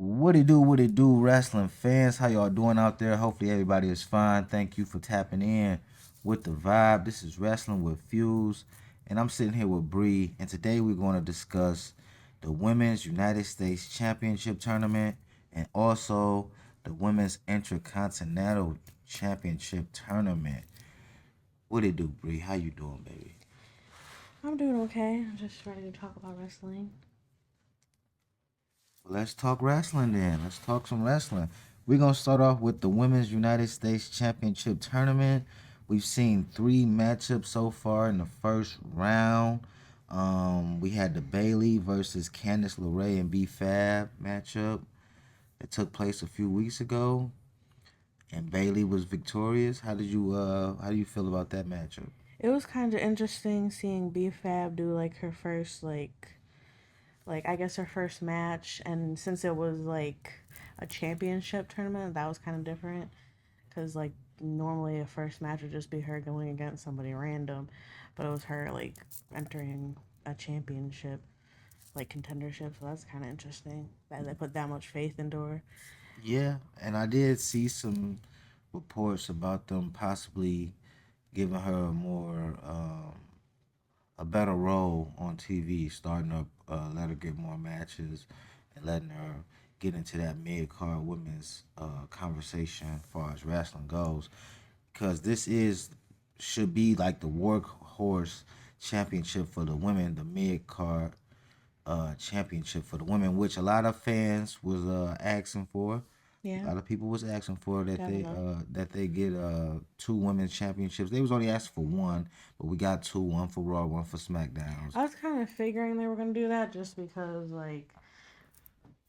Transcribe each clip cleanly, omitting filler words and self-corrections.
What it do, wrestling fans? How y'all doing out there? Hopefully everybody is fine. Thank you for tapping in with the vibe. This is Wrestling with Fuze, and I'm sitting here with Bree, and today we're going to discuss the Women's United States Championship Tournament and also the Women's Intercontinental Championship Tournament. What it do, Bree? How you doing, baby? I'm doing okay. I'm just ready to talk about wrestling. Well, let's talk wrestling then. Let's talk some wrestling. We're gonna start off with the Women's United States Championship Tournament. We've seen three matchups so far in the first round. We had the Bailey versus Candice LeRae and B Fab matchup that took place a few weeks ago, and Bailey was victorious. How do you feel about that matchup? It was kind of interesting seeing B Fab do like her first I guess her first match, and since it was like a championship tournament, that was kind of different because like normally a first match would just be her going against somebody random, but it was her like entering a championship like contendership, so that's kind of interesting that they put that much faith into her. Yeah, and I did see some reports about them possibly giving her a better role on TV, starting up, let her get more matches and letting her get into that mid card women's conversation as far as wrestling goes. Because this is should be like the workhorse championship for the women, the mid card championship for the women, which a lot of fans was asking for. A Yeah, lot of people was asking for definitely. that they get two women's championships. They was only asking for one, but we got two, one for Raw, one for SmackDowns. I was kind of figuring they were gonna do that just because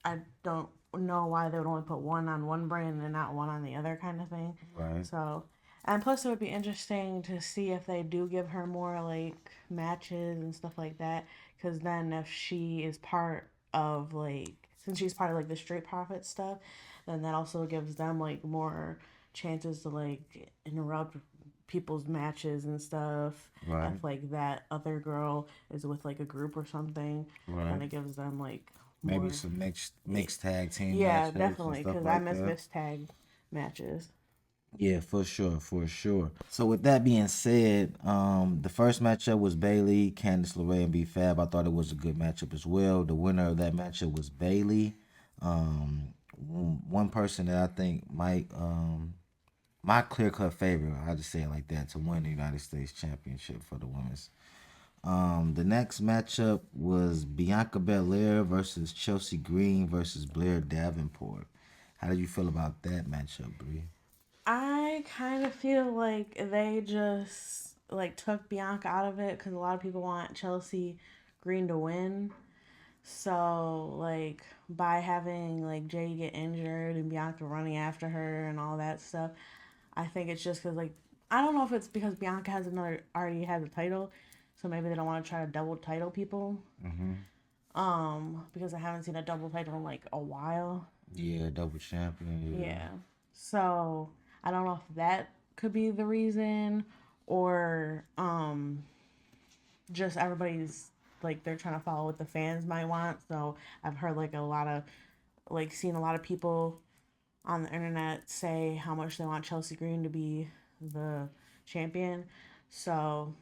I don't know why they would only put one on one brand and not one on the other kind of thing. Right. So, and plus it would be interesting to see if they do give her more like matches and stuff like that. Because then if she is part of since she's part of like the Street Profits stuff, then that also gives them like more chances to like interrupt people's matches and stuff. Right. If like that other girl is with like a group or something, then Right. it gives them like Maybe more. some mixed tag team Yeah, matchups and definitely. stuff Because I like miss that. missed tag matches. Yeah, for sure, for sure. So with that being said, the first matchup was Bailey, Candice LeRae, and B Fab. I thought it was a good matchup as well. The winner of that matchup was Bailey. One person that I think might my clear cut favorite, I just say it like that, to win the United States Championship for the women's. The next matchup was Bianca Belair versus Chelsea Green versus Blair Davenport. How do you feel about that matchup, Bree? I kind of feel like they just like took Bianca out of it because a lot of people want Chelsea Green to win. So like by having like Jade get injured and Bianca running after her and all that stuff, I think it's just because like I don't know if it's because Bianca has another already has a title, so maybe they don't want to try to double title people. Mm-hmm. Because I haven't seen a double title in like a while. Yeah, double champion. Yeah. So I don't know if that could be the reason or just everybody's like they're trying to follow what the fans might want. So I've heard like a lot of like seen a lot of people on the internet say how much they want Chelsea Green to be the champion. So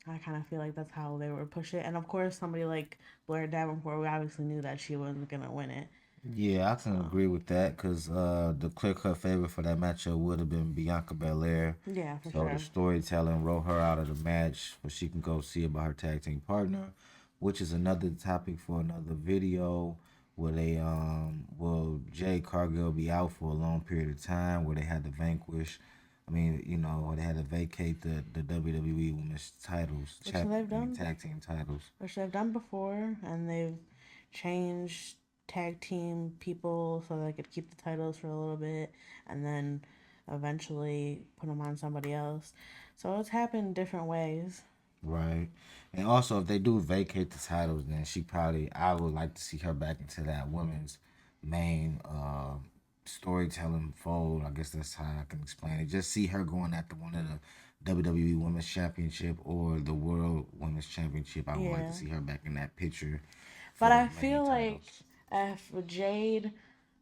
I kind of feel like that's how they would push it. And of course, somebody like Blair Davenport, we obviously knew that she wasn't gonna win it. Yeah, I can So agree with that because the clear cut favorite for that matchup would have been Bianca Belair. yeah, for So the sure. storytelling wrote her out of the match, but she can go see about her tag team partner, which is another topic for another video. Where they will Jay Cargill be out for a long period of time, where they had to vanquish. I mean, they had to vacate the WWE Women's titles, Which they've done, tag team titles. which they've done before, and they've changed tag team people so they could keep the titles for a little bit, and then eventually put them on somebody else. So it's happened different ways. Right. And also, if they do vacate the titles, then I would like to see her back into that women's main storytelling fold. I guess that's how I can explain it. Just see her going after one of the WWE Women's Championship or the World Women's Championship. I would like to Yeah. see her back in that picture for But the I main feel like titles. if Jade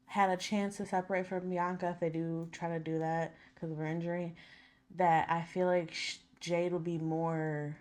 had a chance to separate from Bianca, if they do try to do that because of her injury, that I feel like Jade will be more,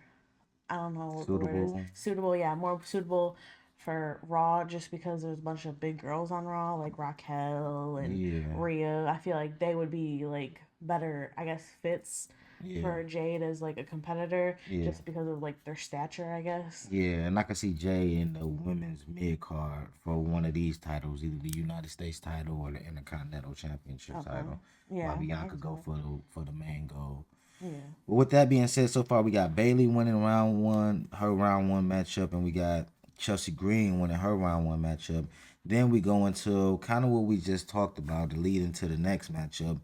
I don't know what the word is, Suitable. suitable. Yeah, more suitable for Raw just because there's a bunch of big girls on Raw like Raquel and Yeah. Rhea. I feel like they would be like better, I guess, fits Yeah. for Jade as like a competitor Yeah. just because of like their stature, I guess. Yeah, and I can see Jay in the women's mid card for one of these titles, either the United States title or the Intercontinental Championship Okay. title, while Yeah, I Bianca can see go that. for the main goal. Yeah. But with that being said, so far we got Bailey winning round one, her round one matchup, and we got Chelsea Green winning her round one matchup. Then we go into kind of what we just talked about, the lead into the next matchup.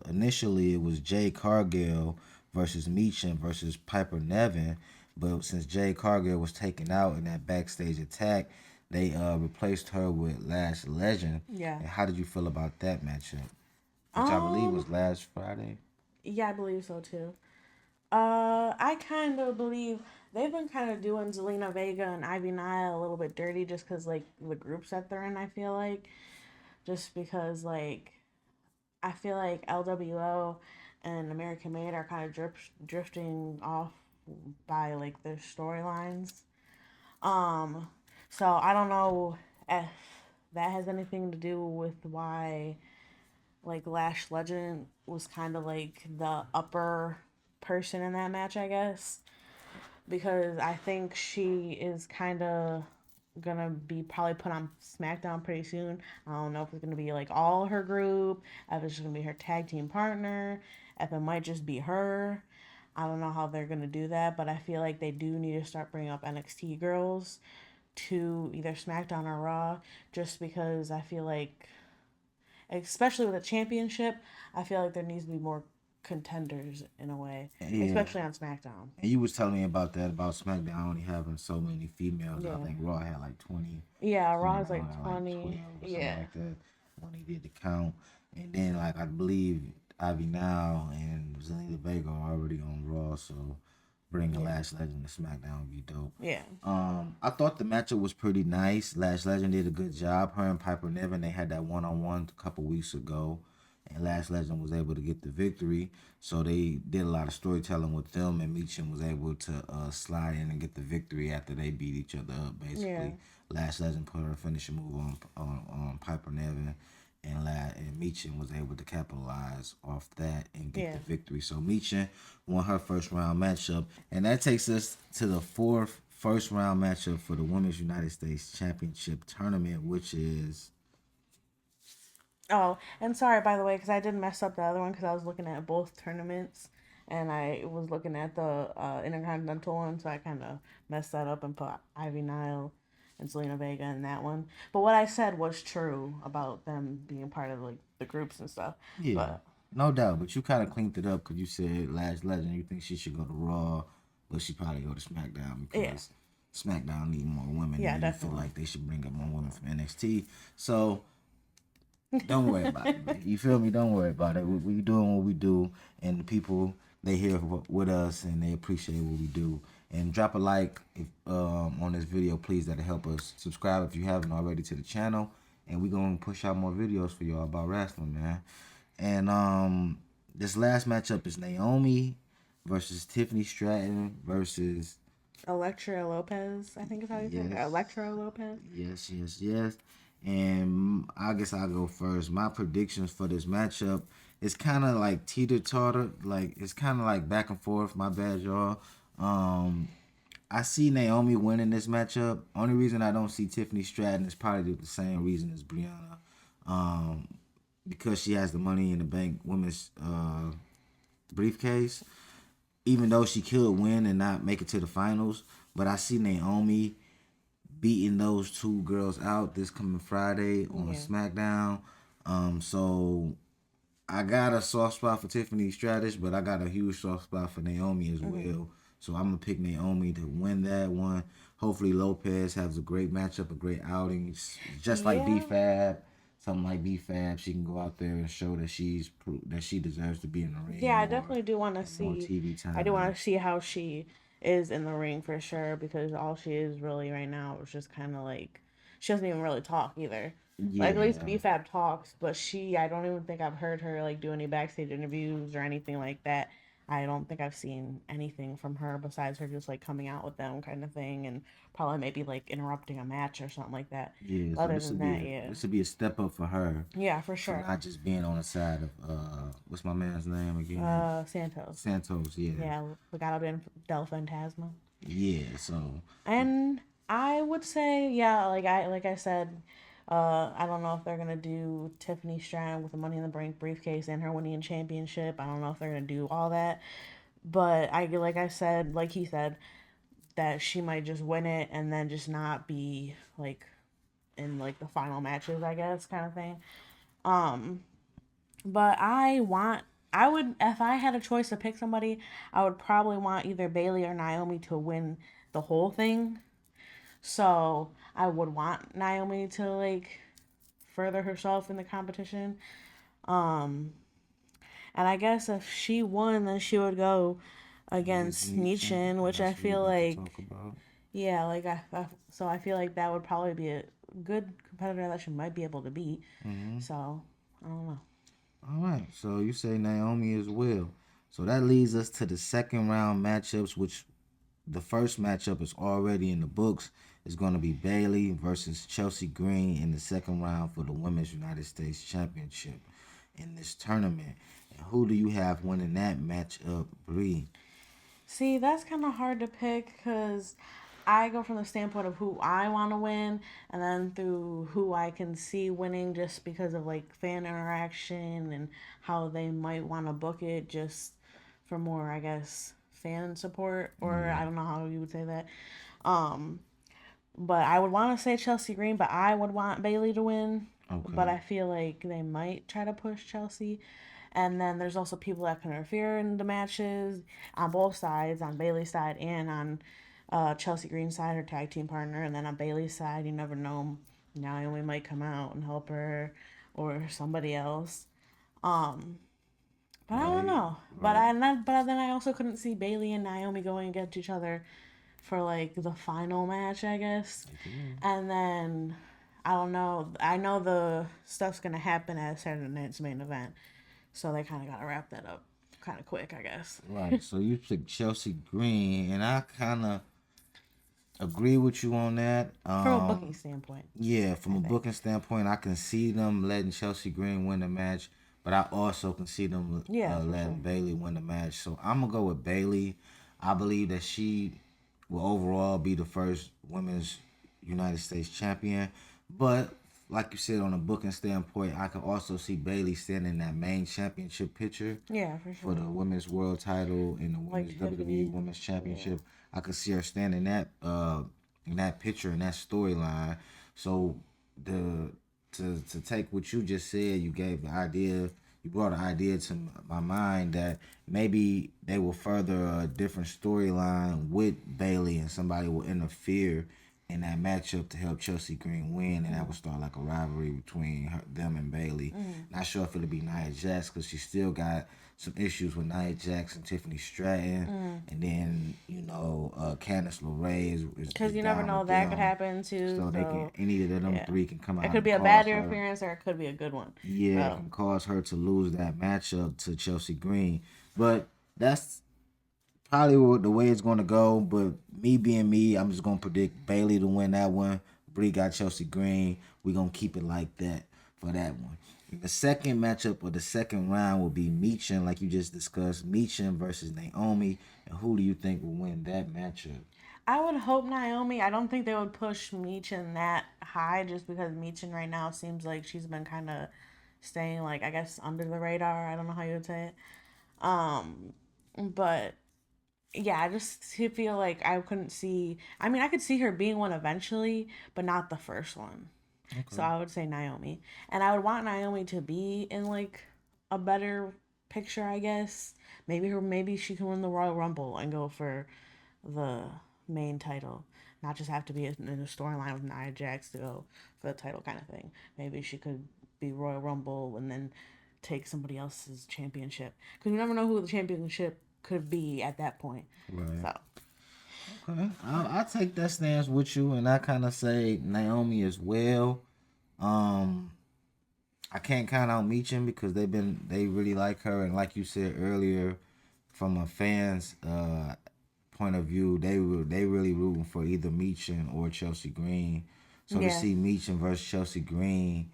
Initially it was Jay Cargill versus Meacham versus Piper Nevin, but since Jay Cargill was taken out in that backstage attack, they replaced her with Lash Legend. Yeah. And how did you feel about that matchup? Which I believe Um, was last Friday. yeah, I believe so too. I kind of believe they've been kind of doing Zelina Vega and Ivy Nile a little bit dirty just because, like, the groups that they're in, I feel like. Just because, like, I feel like LWO and American Made are kind of drifting off by, like, their storylines. Um, so I don't know if that has anything to do with why like Lash Legend was kind of like the upper person in that match, I guess, because I think she is kind of gonna be probably put on SmackDown pretty soon. I don't know if it's gonna be like all her group, if it's just gonna be her tag team partner, if it might just be her. I don't know how they're gonna do that, but I feel like they do need to start bringing up NXT girls to either SmackDown or Raw, just because I feel like, especially with a championship, I feel like there needs to be more contenders in a way, Yeah. especially on SmackDown. And you was telling me about that about SmackDown only having so many females. I Yeah. think Raw had like 20. Yeah, Raw is SmackDown like had like 20. 12 or something Yeah. like that when he did the count. And then like I believe Ivy Now and Zelina Vega are already on Raw, so bringing Yeah. Lash Legend to SmackDown would be dope. Yeah. I thought the matchup was pretty nice. Lash Legend did a good job. Her and Piper Niven, they had that one on one a couple weeks ago, and Lash Legend was able to get the victory. So they did a lot of storytelling with them, and Meacham was able to slide in and get the victory after they beat each other up. Yeah. Basically, Lash Legend put her finishing move on Piper Niven, and Meacham was able to capitalize off that and get Yeah. the victory. So Meacham won her first round matchup, and that takes us to the fourth first round matchup for the Women's United States Championship tournament, which is Oh, and sorry by the way, because I did mess up the other one because I was looking at both tournaments and I was looking at the Intercontinental one, so I kind of messed that up and put Ivy Nile and Selena Vega in that one. But what I said was true about them being part of like the groups and stuff. yeah, But no doubt. But you kind of cleaned it up because you said Last Legend. You think she should go to Raw, but she probably go to SmackDown yeah, because SmackDown need more women, yeah, and you feel definitely. like they should bring up more women from NXT. So don't worry about it. Man. You feel me? Don't worry about it. We doing what we do, and the people they here with us, and they appreciate what we do. And drop a like if on this video, please. That'll help us. Subscribe if you haven't already to the channel, and we gonna push out more videos for y'all about wrestling, man. And this last matchup is Naomi versus Tiffany Stratton versus Electra Lopez, I think is how you say it. yes, Electra Lopez. yes. And I guess I'll go first. My predictions for this matchup is kind of like teeter totter, like it's kind of like back and forth. My bad, y'all. Um, I see Naomi winning this matchup. Only reason I don't see Tiffany Stratton is probably the same reason as Brianna, um, because she has the Money in the Bank women's briefcase. Even though she could win and not make it to the finals, but I see Naomi beating those two girls out this coming Friday on Yeah. SmackDown. So I got a soft spot for Tiffany Stratton, but I got a huge soft spot for Naomi as Mm-hmm. well. So I'm gonna pick Naomi to win that one. Hopefully Lopez has a great matchup, a great outing, just like B Yeah. Fab. Something like B Fab, she can go out there and show that that she deserves to be in the Yeah, ring I more definitely do want to and more see. TV I do want time. to see how she is in the ring for sure because all she is really right now is just kind of like she doesn't even really talk either. Like at least Yeah. BFAB talks, but I don't even think I've heard her like do any backstage interviews or anything like that. I don't think I've seen anything from her besides her just like coming out with them kind of thing, and probably maybe like interrupting a match or something like that. Yeah, so Other than that, yeah, this would be a step up for her, yeah, for for sure. not just being on the side of what's my man's name again? Santos, Santos, yeah. yeah, Legado del Fantasma. Yeah, so And I would say, yeah, like I said, I don't know if they're gonna do Tiffany Stratton with the Money in the Bank briefcase and her winning a championship. I don't know if they're gonna do all that, but like I said, like he said, that she might just win it and then just not be like in like the final matches, I guess, kind of thing. Um, but I would, if I had a choice to pick somebody, I would probably want either Bailey or Naomi to win the whole thing. So I would want Naomi to like further herself in the competition. Um, and I guess if she won, then she would go against against Nietzsche, Nichin, and which I that's what we're feel about to like, talk about. yeah, like so I feel like that would probably be a good competitor that she might be able to beat. Hmm. So I don't know. All right, so you say Naomi as well. So that leads us to the second round matchups, which the first matchup is already in the books. It's going to be Bailey versus Chelsea Green in the second round for the Women's United States Championship in this tournament. And who do you have winning that matchup, Bree? See, that's kind of hard to pick because I go from the standpoint of who I want to win and then through who I can see winning just because of like fan interaction and how they might want to book it just for more, I guess, fan support, or Yeah. I don't know how you would say that. Um, but I would want to say Chelsea Green, but I would want Bailey to win. But Okay. I feel like they might try to push Chelsea. And then there's also people that can interfere in the matches on both sides, on Bailey's side and on Chelsea Green's side, her tag team partner. And then on Bailey's side, you never know. Naomi might come out and help her or somebody else. Um, but I don't Right. know. Right. But then I also couldn't see Bailey and Naomi going against each other for like the final match, I guess. They could. And then I don't know. I know the stuff's gonna happen at Saturday night's main event, so they kind of gotta wrap that up kind of quick, I guess. Right. So you picked Chelsea Green, and I kind of agree with you on that. From a booking standpoint, Yeah, from I a think. booking standpoint, I can see them letting Chelsea Green win the match, but I also can see them Yeah, for letting sure. Bailey win the match. So I'm gonna go with Bailey. I believe that she will overall be the first women's United States champion. But like you said, on a booking standpoint, I can also see Bailey standing in that main championship picture Yeah, for for the sure. women's world title and the Like women's WWE Tiffany. Women's Yeah. Championship. I could see her standing in that picture in that storyline. So the to take what you just said, you gave the idea, you brought an idea to my mind that maybe they will further a different storyline with Bailey and somebody will interfere in that matchup to help Chelsea Green win, and that would start like a rivalry between them and Bailey. Not sure if it'll be Nia Jax because she still got some issues with Nia Jax and Tiffany Stratton, and then Candice LeRae is Because you never down know, with that could them, happen too. so they can So, any of them yeah. three can come It out could and be a bad cause her. interference or it could be a good one. Yeah, So, can cause her to lose that matchup to Chelsea Green. But that's probably the way it's going to go. But me being me, I'm just going to predict Bailey to win that one. Bree got Chelsea Green. We're going to keep it like that for that one. The second matchup or the second round will be Meechin, like you just discussed. Meechin versus Naomi. And who do you think will win that matchup? I would hope Naomi. I don't think they would push Meechin that high just because Meechin right now seems like she's been kind of staying like I guess under the radar. I don't know how you would say it. Um, but yeah, I just feel like I couldn't see. I mean, I could see her being one eventually, but not the first one. So Okay. I would say Naomi, and I would want Naomi to be in like a better picture, I guess. Maybe she can win the Royal Rumble and go for the main title, not just have to be in a storyline with Nia Jax to go for the title kind of thing. Maybe she could be Royal Rumble and then take somebody else's championship because you never know who the championship could be at that point. Right. So Okay. I take that stance with you, and I kind of say Naomi as well. Um, I can't count out Meechin because they really like her, and like you said earlier, from a fan's point of view, they really rooting for either Meechin or Chelsea Green. So to Yeah. see Meechin versus Chelsea Green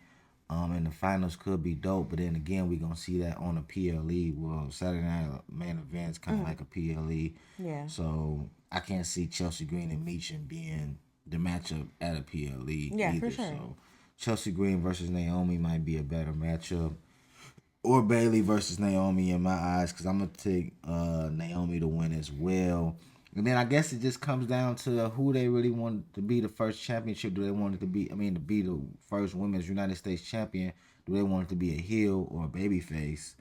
in the finals could be dope. But then again, we gonna see that on a PLE. Well, Saturday Night Main Event's kind of Mm. like a PLE, Yeah. so I can't see Chelsea Green and Meechin being the matchup at a PLE Yeah, for either. sure. So Chelsea Green versus Naomi might be a better matchup, or Bailey versus Naomi in my eyes, because I'm gonna take Naomi to win as well. And then I guess it just comes down to who they really want to be the first championship. Do they want it to be? I mean, to be the first women's United States champion. Do they want it to be a heel or a baby face?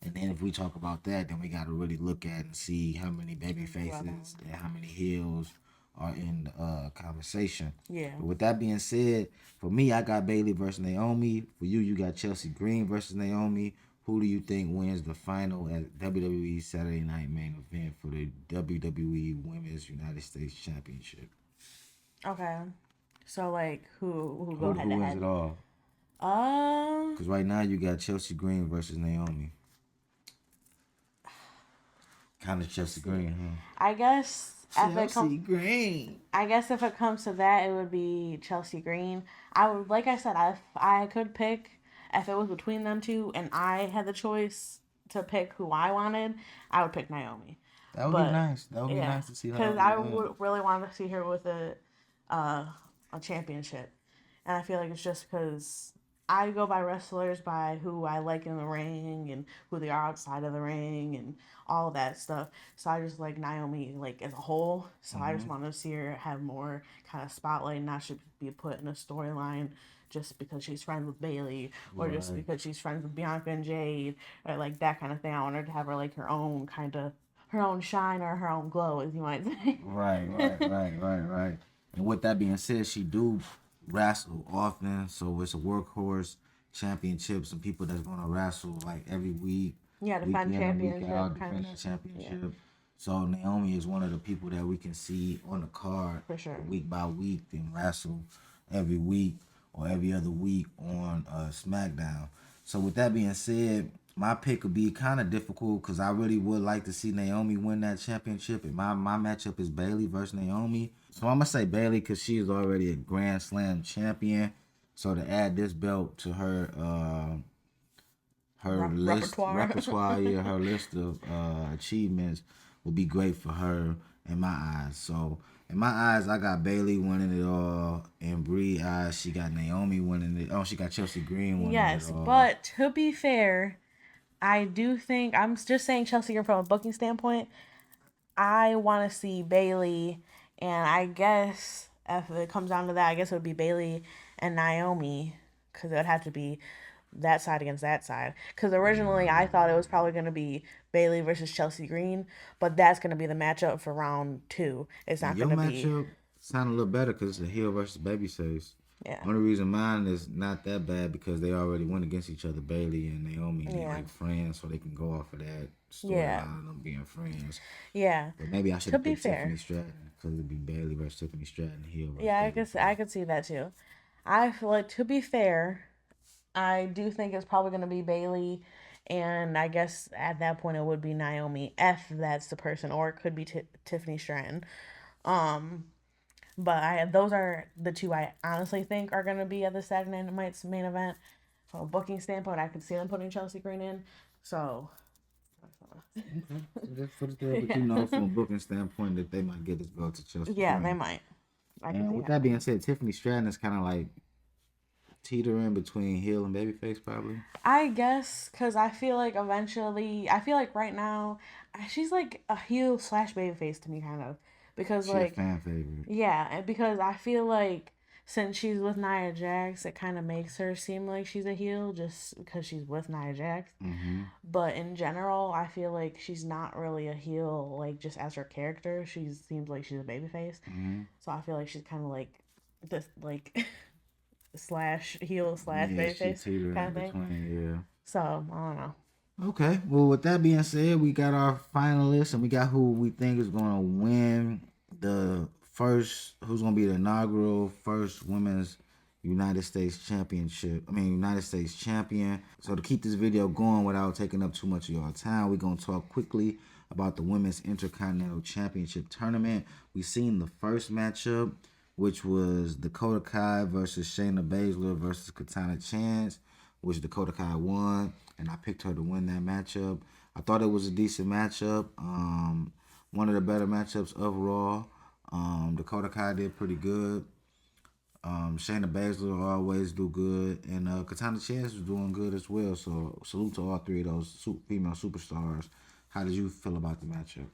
And then if we talk about that, then we got to really look at and see how many baby faces and how many heels are in the conversation. Yeah. But with that being said, for me, I got Bailey versus Naomi. For you, you got Chelsea Green versus Naomi. Who do you think wins the final at WWE Saturday Night Main Event for the WWE Women's United States Championship? Okay. So like who go head Who to wins head? it all? Um Because right now you got Chelsea Green versus Naomi. Kind of Chelsea see. Green, huh? I guess if it Chelsea Green. I guess if it comes to that, it would be Chelsea Green. I would, like I said, if I could pick, if it was between them two, and I had the choice to pick who I wanted, I would pick Naomi. That would be But nice. That would be yeah, nice to see her because I win. would really want to see her with uh, a championship, and I feel like it's just because I go by wrestlers by who I like in the ring and who they are outside of the ring and all of that stuff. So I just like Naomi like as a whole. So I just Hmm. want to see her have more kind of spotlight, and not should be put in a storyline just because she's friends with Bailey or just Right. because she's friends with Bianca and Jade or like that kind of thing. I want her to have her like her own kind of her own shine or her own glow, as you might say. Right. And with that being said, she do wrestle often, so it's a workhorse championship. Some people that's gonna wrestle like every week, Yeah, week defend in and week out, championship kind defend of. that Yeah, championship. So Naomi is one of the people that we can see on the card for sure. week by week and wrestle every week or every other week on SmackDown. So with that being said, my pick would be kind of difficult because I really would like to see Naomi win that championship. And my matchup is Bailey versus Naomi. So I'm gonna say Bailey because she is already a Grand Slam champion. So to add this belt to her list Repertoire. repertoire, yeah, her list of achievements would be great for her in my eyes. So in my eyes, I got Bailey winning it all. In Bree eyes, she got Naomi winning it. Oh, she got Chelsea Green winning it Yes, all. but to be fair, I do think I'm just saying Chelsea Green from a booking standpoint. I want to see Bailey, and I guess if it comes down to that, I guess it would be Bailey and Naomi because it would have to be that side against that side. Because originally I thought it was probably going to be Bailey versus Chelsea Green, but that's going to be the matchup for round two. It's And not your going to be, matchup sound a little better because it's a heel versus babyface. yeah, Only reason mine is not that bad because they already went against each other, Bailey and Naomi, and they yeah, like friends, so they can go off of that yeah, storyline of them being friends. yeah. But maybe I should To have be picked Tiffany fair, Stratton because it'd be Bailey versus Tiffany Stratton, heel versus yeah, I babyface. could see that too. I feel like to be fair, I do think it's probably going to be Bailey, and I guess at that point it would be Naomi if that's the person, or it could be Tiffany Stratton. Um, but I those are the two I honestly think are going to be at the Saturday Night's main event. From a booking standpoint, I could see them putting Chelsea Green in. So Okay, so that's for the deal. But you yeah, know, from a booking standpoint, that they might get this belt to Chelsea yeah, they Green. might. I can And see with that being happening. said, Tiffany Stratton is kind of like teetering between heel and babyface, probably. I guess because I feel like eventually, I feel like right now, she's like a heel slash babyface to me, kind of. Because, She a like, fan favorite. yeah, and because I feel like since she's with Nia Jax, it kind of makes her seem like she's a heel just because she's with Nia Jax. Mm-hmm. But in general, I feel like she's not really a heel, like, just as her character. She seems like she's a babyface. Mm-hmm. So I feel like she's kind of like this, like, slash heel slash Yeah, she babyface teetering kind in of thing. between. So I don't know. Yeah. Okay. Well, with that being said, we got our finalists and we got who we think is going to win the first. Who's going to be the inaugural first women's United States Championship. I mean, United States champion. So to keep this video going without taking up too much of your time, we're gonna talk quickly about the Women's Intercontinental Championship tournament. We seen the first matchup, which was Dakota Kai versus Shayna Baszler versus Katana Chance, which Dakota Kai won, and I picked her to win that matchup. I thought it was a decent matchup. One of the better matchups overall. Dakota Kai did pretty good. Shayna Baszler always do good, and Katana Chance was doing good as well. So salute to all three of those female superstars. How did you feel about the matchup?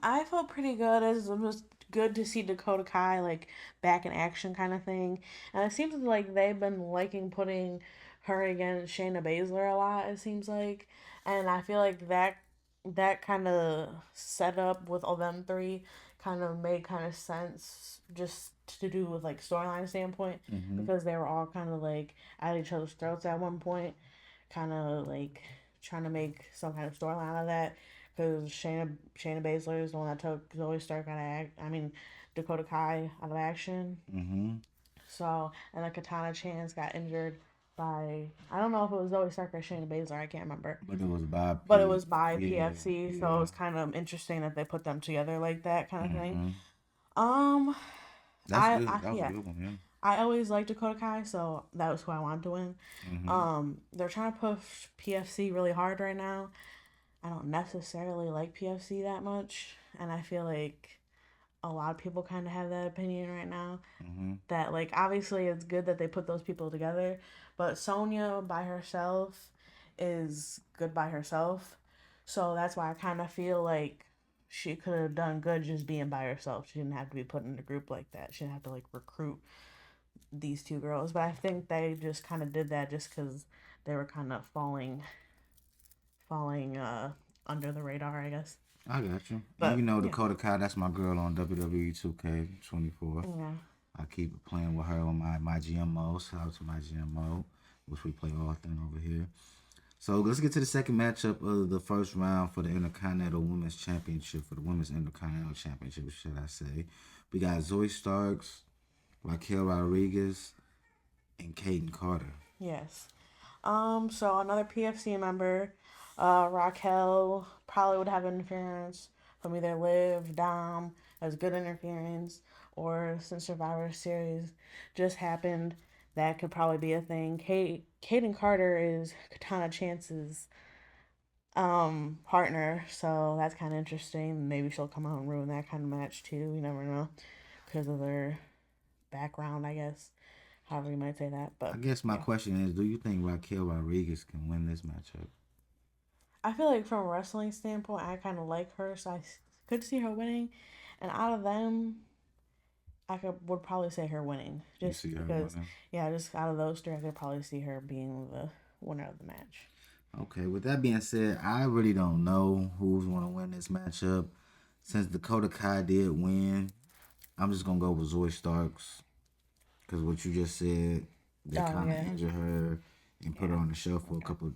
I felt pretty good. It was good to see Dakota Kai like back in action kind of thing. And it seems like they've been liking putting her against Shayna Baszler a lot, it seems like. And I feel like that kind of setup with all them three kind of made kind of sense just to do with like storyline standpoint Mm-hmm. because they were all kind of like at each other's throats at one point, kind of like trying to make some kind of storyline out of that because Shayna Baszler is the one that took Zoe Stark out of I mean Dakota Kai out of action. Mm-hmm. So and then Katana Chance got injured by I don't know if it was Zoe Stark or Shayna Baszler, I can't remember, But it was Bob but it P. was by Yeah, PFC. So it yeah. was kind of interesting that they put them together like that kind of thing. Mm-hmm. Um, That's good. That was a yeah, good one. I always liked Dakota Kai, so that was who I wanted to win. Yeah. Mm-hmm. They're trying to push PFC really hard right now. I don't necessarily like PFC that much, and I feel like a lot of people kind of have that opinion right now. Mm-hmm. That like obviously it's good that they put those people together, but Sonya by herself is good by herself. So that's why I kind of feel like she could have done good just being by herself. She didn't have to be put in a group like that. She didn't have to like recruit these two girls. But I think they just kind of did that just because they were kind of falling under the radar, I guess. I got you. And But you know yeah, Dakota Kai, that's my girl on WWE 2K24. yeah. I keep playing with her on my GMO. Shout out to my GMO, which we play often over here. So let's get to the second matchup of the first round for the Intercontinental Women's Championship, for the Women's Intercontinental Championship, should I say. We got Zoe Starks, Raquel Rodriguez, and Kaden Carter. Yes. So another PFC member, Raquel, probably would have interference from either Liv, Dom, as good interference, or since Survivor Series just happened, that could probably be a thing. Kaden Carter is Katana Chance's partner, so that's kind of interesting. Maybe she'll come out and ruin that kind of match too. You never know because of their background, I guess. However you might say that, I but guess my yeah. question is, do you think Raquel Rodriguez can win this matchup? I feel like from a wrestling standpoint, I kind of like her, so could see her winning. And out of them, would probably say her winning, You just see her because, winning? yeah, just out of those three, I could probably see her being the winner of the match. Okay, with that being said, I really don't know who's going to win this matchup. Since Dakota Kai did win, I'm just going to go with Zoe Starks. Because what you just said, they Oh kind of yeah, injured her and put her yeah, on the shelf for a okay. couple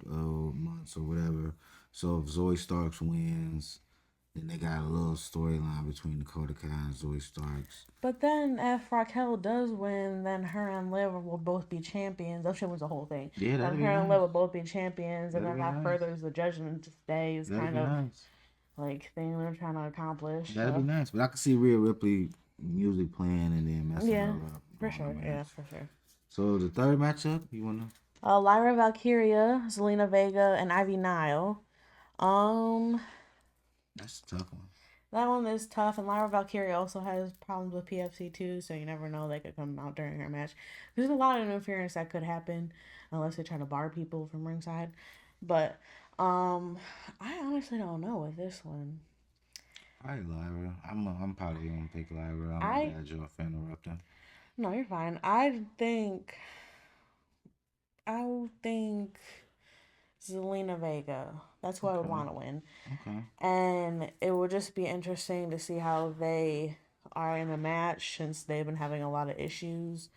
months or whatever. So if Zoe Starks wins, then they got a little storyline between Dakota Kai and Zoe Starks. But then if Raquel does win, then her and Liv will both be champions. That shit was the whole thing. Yeah, Then that'd be her and Liv nice. will both be champions, and That'd then be that nice. furthers the Judgment Day's That'd kind be of nice. like thing they're trying to accomplish. That'd be So nice. But I could see Rhea Ripley music playing and then messing her yeah, up for during the sure. Yeah, match. for sure. So the third matchup, you wanna? Lyra Valkyria, Zelina Vega, and Ivy Nile. Um, That's a tough one. that one is tough, and Lyra Valkyria also has problems with PFC too, so you never know they could come out during her match. There's a lot of interference that could happen unless they try to bar people from ringside. But um, I honestly don't know with this one. All right, Lyra. I'm probably gonna pick Lyra. My I bad, Joe, for interrupting. no, you're fine. I think Zelina Vega. That's who I would Okay. want to win. Okay. And it would just be interesting to see how they are in the match since they've been having a lot of issues,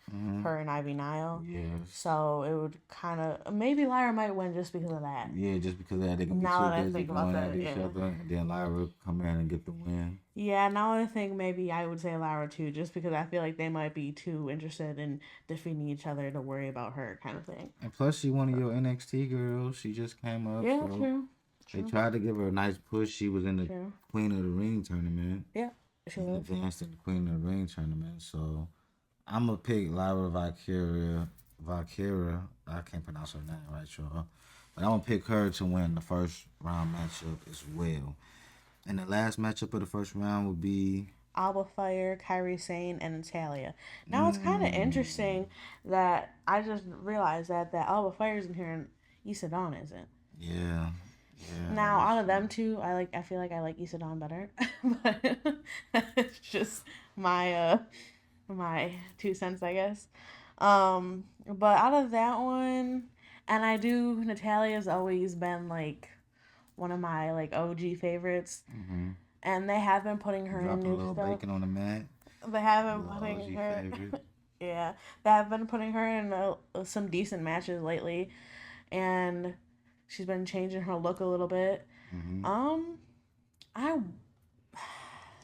her and Ivy Nile. Yes. So it would kind of maybe Lyra might win just because of that. Yeah, just because of that, they can be Now too that I busy think about going at that, each yeah. other, and then Lyra come in and get the win. Yeah, now I think maybe I would say Lyra too, just because I feel like they might be too interested in defeating each other to worry about her kind of thing. And plus, she one of your NXT girls. She just came up, Yeah, so true. they tried to give her a nice push. She was in the True. Queen of the Ring tournament. Yeah, she And was. advanced in the Queen of the Ring tournament. So I'm gonna pick Lyra Valkyria. I can't pronounce her name right, y'all. But I'm gonna pick her to win the first round matchup as well. And the last matchup of the first round would be Alba Fire, Kyrie Sane, and Natalia. Now it's kind of interesting that I just realized that Alba Fire's in here and Issa Dawn isn't. yeah. Now out of them two, I feel like I like Issa Dawn better, but it's just my 2 cents, I guess. But out of that one, and I do Natalia's always been like one of my like OG favorites. Mm-hmm. And they have been putting her Drop in a new little stuff. bacon on the mat. They have been Little putting OG her. favorite. Yeah, they have been putting her in some decent matches lately, and she's been changing her look a little bit. Mm-hmm. I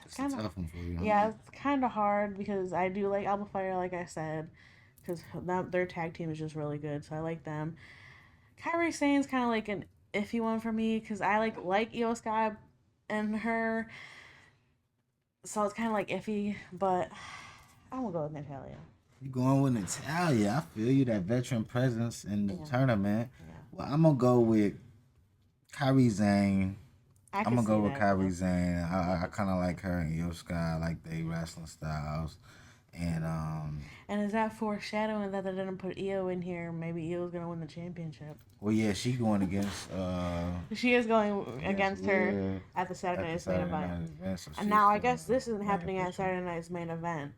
It's a tough one for you. yeah, it's kind of hard because I do like Alba Fire, like I said, because their tag team is just really good, so I like them. Kyrie Sane's kind of like an iffy one for me because I like Io Sky and her, so it's kind of like iffy, but I'm gonna go with Natalia. You going with Natalia? I feel you, that veteran presence in the tournament. Yeah. Well, I'm gonna go with Kyrie Sane. I'm gonna go with that, Kyrie Sane. I kind of like her and Io Sky. I like they wrestling styles, and And is that foreshadowing that they didn't put Io in here? Maybe Io's gonna win the championship. well, yeah, she going against She is going against her Liv at the Saturday Night's main event. So And now I guess this isn't happening at Saturday Night's main event.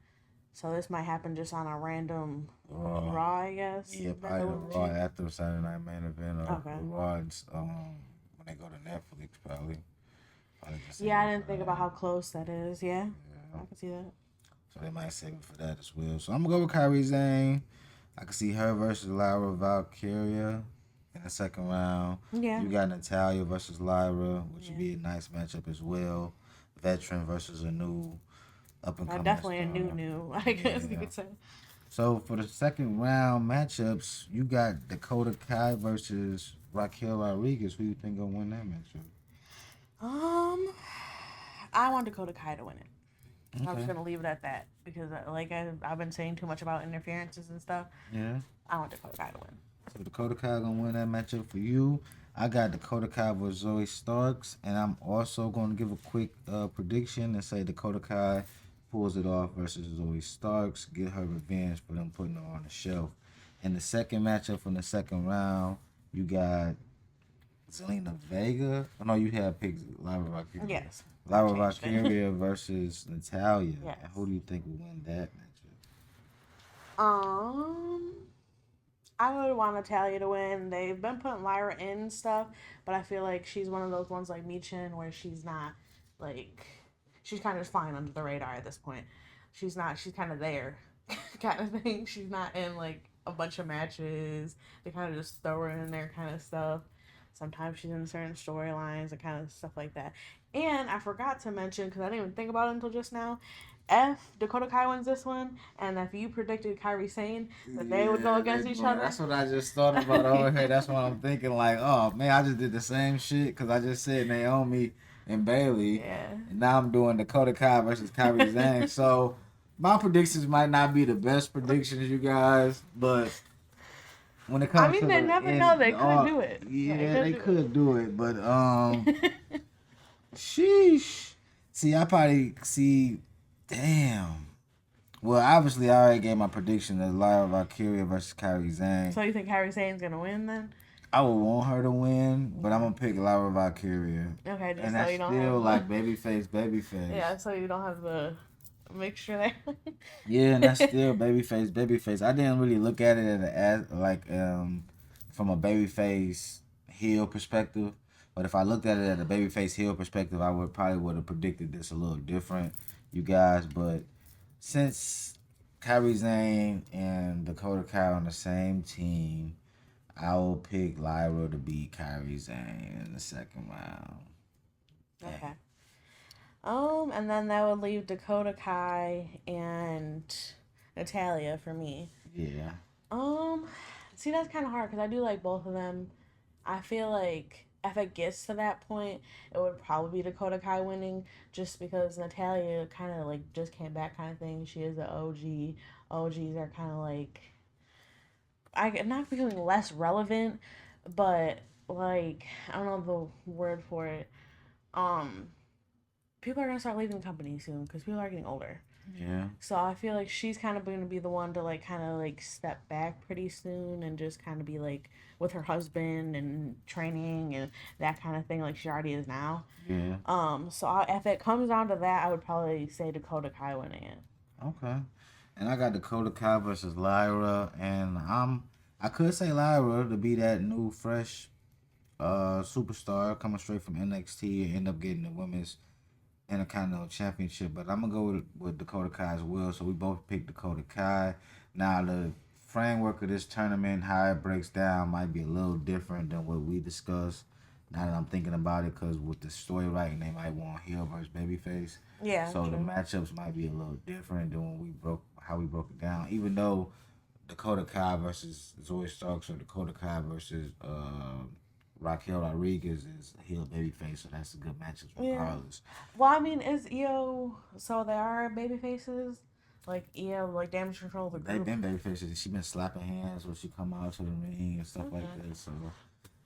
So this might happen just on a random Raw, I guess. Yeah, probably the Raw after Saturday Night main event, or Okay. Raw when they go to Netflix, probably just Yeah, I didn't think about how close that is. Yeah, I can see that. So they might save it for that as well. So I'm gonna go with Kyrie Sane. I can see her versus Lyra Valkyria in the second round. Yeah. You got Natalia versus Lyra, which would be a nice matchup as well. Veteran versus a new up and coming. Definitely a new, I guess you could say. So for the second round matchups, you got Dakota Kai versus Raquel Rodriguez. Who you think gonna win that matchup? I want Dakota Kai to win it. Okay. I'm just gonna leave it at that because, I've been saying too much about interferences and stuff. Yeah. I want Dakota Kai to win. So Dakota Kai gonna win that matchup for you. I got Dakota Kai versus Zoe Starks, and I'm also gonna give a quick prediction and say Dakota Kai pulls it off versus Zoe Starks, get her revenge for them putting her on the shelf. In the second matchup from the second round, you got Zelina Vega. Oh no, you had picked Lyra Valkyria. Yes. Lyra Valkyria versus Natalia. Yes. And who do you think will win that matchup? I would want Natalia to win. They've been putting Lyra in stuff, but I feel like she's one of those ones like Michin where she's not like she's kind of flying under the radar at this point. She's kind of there kind of thing. She's not in like a bunch of matches. They kind of just throw her in there kind of stuff. Sometimes she's in certain storylines and kind of stuff like that. And I forgot to mention, because I didn't even think about it until just now, if Dakota Kai wins this one, and if you predicted Kyrie Sane, that they would go against each other. That's what I just thought about over here. That's what I'm thinking. Like, oh, man, I just did the same shit because I just said Naomi and Bailey. Yeah. And now I'm doing Dakota Kai versus Kyrie Sane. So my predictions might not be the best predictions, you guys, but when it comes to they never know. They could do it. Yeah, they could do it. But, sheesh. See, I probably see, damn. Well, obviously, I already gave my prediction of Lyra Valkyria versus Kyrie Sane. So you think Kyrie Sane's going to win then? I would want her to win, but I'm going to pick Lyra Valkyria. Okay, just and so that's you don't still have like babyface. Yeah, so you don't have the mixture there. Yeah, and that's still babyface. I didn't really look at it as from a babyface heel perspective. But if I looked at it at a babyface heel perspective, I would have predicted this a little different. you guys. But since Kyrie Zane and Dakota Kai on the same team, I will pick Lyra to beat Kyrie Zane in the second round. Okay. And then that would leave Dakota Kai and Natalia for me. Yeah. Um, See, that's kind of hard because I do like both of them. I feel like if it gets to that point, it would probably be Dakota Kai winning, just because Natalia kind of like just came back, kind of thing. She is an OG. OGs are kind of like I not becoming less relevant, but like I don't know the word for it. Um, People are gonna start leaving the company soon because people are getting older. Yeah. So I feel like she's kind of going to be the one to like kind of like step back pretty soon and just kind of be like with her husband and training and that kind of thing like she already is now. Yeah. If it comes down to that, I would probably say Dakota Kai winning it. Okay. And I got Dakota Kai versus Lyra, and I could say Lyra to be that new fresh superstar coming straight from NXT and end up getting the women's Intercontinental Championship. But I'm gonna go with Dakota Kai as well. So we both picked Dakota Kai. Now the framework of this tournament, how it breaks down, might be a little different than what we discussed. Now that I'm thinking about it, because with the story writing, they might want heel versus babyface. Yeah, So the true. matchups might be a little different than when we broke how we broke it down. Even though Dakota Kai versus Zoe Starks or Dakota Kai versus Raquel Rodriguez is a heel babyface, so that's a good matchup Yeah. regardless. Well, I mean, is EO so they are baby faces? Like EO, like damage control the They've group. been babyfaces. She been slapping hands when she come out to the ring and stuff like Okay. that. So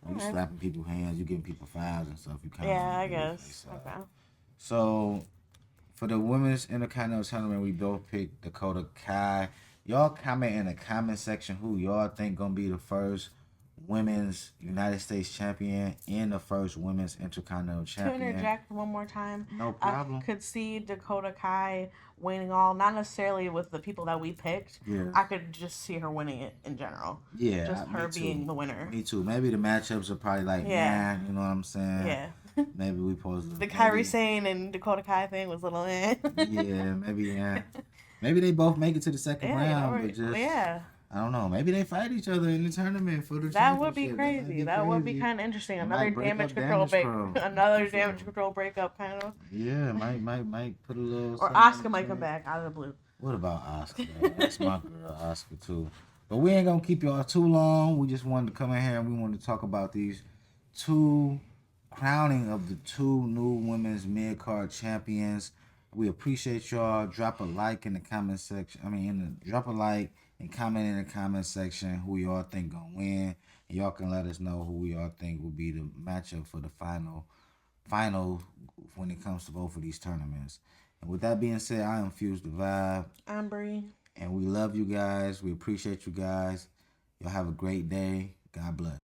when you Okay. slapping people's hands, you giving people fouls and stuff. You kind of Yeah, on I the babyface guess. side. Okay. So for the women's Intercontinental tournament, we both picked Dakota Kai. Y'all comment in the comment section who y'all think gonna be the first women's United States champion and the first women's Intercontinental To champion. interject one more time, No I problem. could see Dakota Kai winning all, not necessarily with the people that we picked. Yeah. I could just see her winning it in general. Yeah, Just me her too. being the winner. Me too. Maybe the matchups are probably like, Yeah. nah, you know what I'm saying? Yeah. Maybe we supposed to The Kyrie maybe Sane and Dakota Kai thing was a little eh. yeah, maybe yeah. Maybe they both make it to the second Yeah, you know, round, but right? just Yeah. I don't know. Maybe they fight each other in the tournament for the That would be championship. That might crazy. be That would be crazy. kind of interesting. It Another might break damage up control Damage break. Pro. Another For damage sure. control breakup, kind of. Yeah, might put a little Or something on Oscar the might come track. back out of the blue. What about Oscar? Though? That's my girl, Oscar too. But we ain't gonna keep y'all too long. We just wanted to come in here and we wanted to talk about these two crowning of the two new women's mid card champions. We appreciate y'all. Drop a like in the comment section. Drop a like and comment in the comment section who y'all think gonna win. And y'all can let us know who y'all think will be the matchup for the final when it comes to both of these tournaments. And with that being said, I am Fuse the Vibe. I'm Bree. And we love you guys. We appreciate you guys. Y'all have a great day. God bless.